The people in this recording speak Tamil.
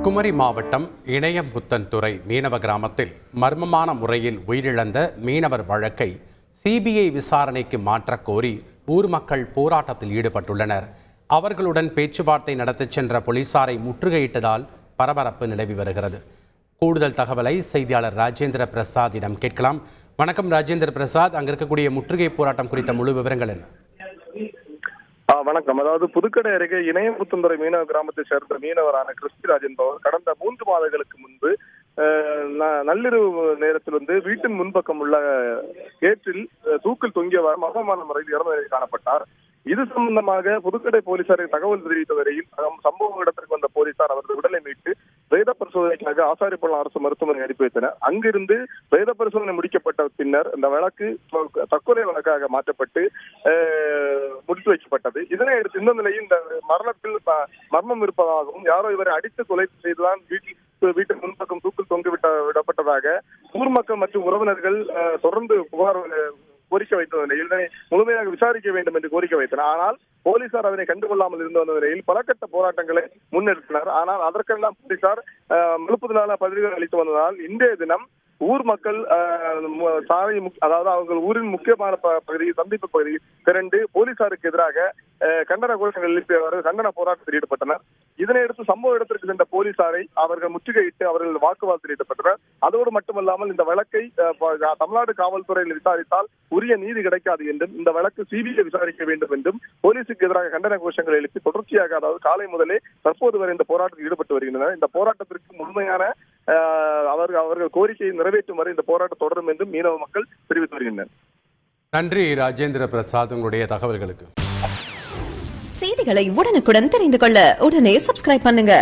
குமரி மாவட்டம் இணையம்புத்தன்துறை மீனவ கிராமத்தில் மர்மமான முறையில் உயிரிழந்த மீனவர் வழக்கை சிபிஐ விசாரணைக்கு மாற்றக் கோரி ஊர் மக்கள் போராட்டத்தில் ஈடுபட்டுள்ளனர். அவர்களுடன் பேச்சுவார்த்தை நடத்தச் சென்ற போலீசாரை முற்றுகையிட்டதால் பரபரப்பு நிலவி வருகிறது. கூடுதல் தகவலை செய்தியாளர் ராஜேந்திர பிரசாத்திடம் கேட்கலாம். வணக்கம் ராஜேந்திர பிரசாத், அங்க இருக்கக்கூடிய முற்றுகை போராட்டம் குறித்த முழு விவரங்கள் என்ன? வணக்கம். அதாவது புதுக்கடை அருகே இணையம்புத்தன்துறை மீனவ கிராமத்தை சேர்ந்த மீனவரான கிறிஸ்டிராஜ் என்பவர் கடந்த 3 மாதங்களுக்கு முன்பு நள்ளிரவு நேரத்தில் வீட்டின் முன்பக்கம் உள்ள கேற்றில் தூக்கில் தொங்கியவாறு மர்மமான முறையில் இறந்த நிலையில் காணப்பட்டார். இது சம்பந்தமாக புதுக்கடை போலீசாருக்கு தகவல் தெரிவித்த வரையில் சம்பவ இடத்திற்கு வந்த போலீசார் அவரது உடலை மீட்டு பிரேத பரிசோதனைக்காக ஆசாரிப்பள்ளம் அரசு மருத்துவமனை அனுப்பி வைத்தனர். அங்கிருந்து பிரேத பரிசோதனை முடிக்கப்பட்ட பின்னர் இந்த வழக்கு தற்கொலை வழக்காக மாற்றப்பட்டு முடித்து வைக்கப்பட்டது. இதனை அடுத்து இந்த நிலையில் இந்த மரணத்தில் மர்மம் இருப்பதாகவும் யாரோ இவரை அடித்து கொலை செய்துதான் வீட்டின் முன்பக்கம் தூக்கில் தொங்கி விடப்பட்டதாக ஊர் மக்கள் மற்றும் உறவினர்கள் தொடர்ந்து புகார் கோரிக்கை வைத்த நிலையில் இதனை முழுமையாக விசாரிக்க வேண்டும் என்று கோரிக்கை வைத்தனர். ஆனால் போலீசார் அதனை கண்டுகொள்ளாமல் இருந்த நிலையில் பலகட்ட போராட்டங்களை முன்னெடுத்தனர். ஆனால் அதற்கெல்லாம் போலீசார் மறுப்புதலான பதில்கள் அளித்து வந்ததால் இன்றைய தினம் ஊர் மக்கள் சாலை அதாவது அவர்கள் ஊரின் முக்கியமான பகுதியை சந்திப்பு பகுதியில் திரண்டு போலீசாருக்கு எதிராக கண்டன கோஷங்கள் எழுப்பியவாறு கண்டன போராட்டத்தில் ஈடுபட்டனர். இதனையடுத்து சம்பவ இடத்திற்கு சென்ற போலீசாரை அவர்கள் முற்றுகையிட்டு அவர்கள் வாக்குவாதத்தில் ஈடுபட்டனர். அதோடு மட்டுமல்லாமல் இந்த வழக்கை தமிழ்நாடு காவல்துறையில் விசாரித்தால் உரிய நீதி கிடைக்காது என்றும் இந்த வழக்கு சிபிஐ விசாரிக்க வேண்டும் என்றும் போலீசுக்கு எதிராக கண்டன கோஷங்கள் எழுப்பி தொடர்ச்சியாக அதாவது காலை முதலே தற்போது வரை இந்த போராட்டத்தில் ஈடுபட்டு வருகின்றனர். இந்த போராட்டத்திற்கு முழுமையான அவர்கள் கோரிக்கையை நிறைவேற்றும் வரை இந்த போராட்டம் தொடரும் என்றும் மீனவ மக்கள் தெரிவித்து வருகின்றனர். நன்றி ராஜேந்திர பிரசாத், உங்களுடைய தகவல்களுக்கு. செய்திகளை உடனுக்குடன் தெரிந்து கொள்ள உடனே சப்ஸ்கிரைப் பண்ணுங்க.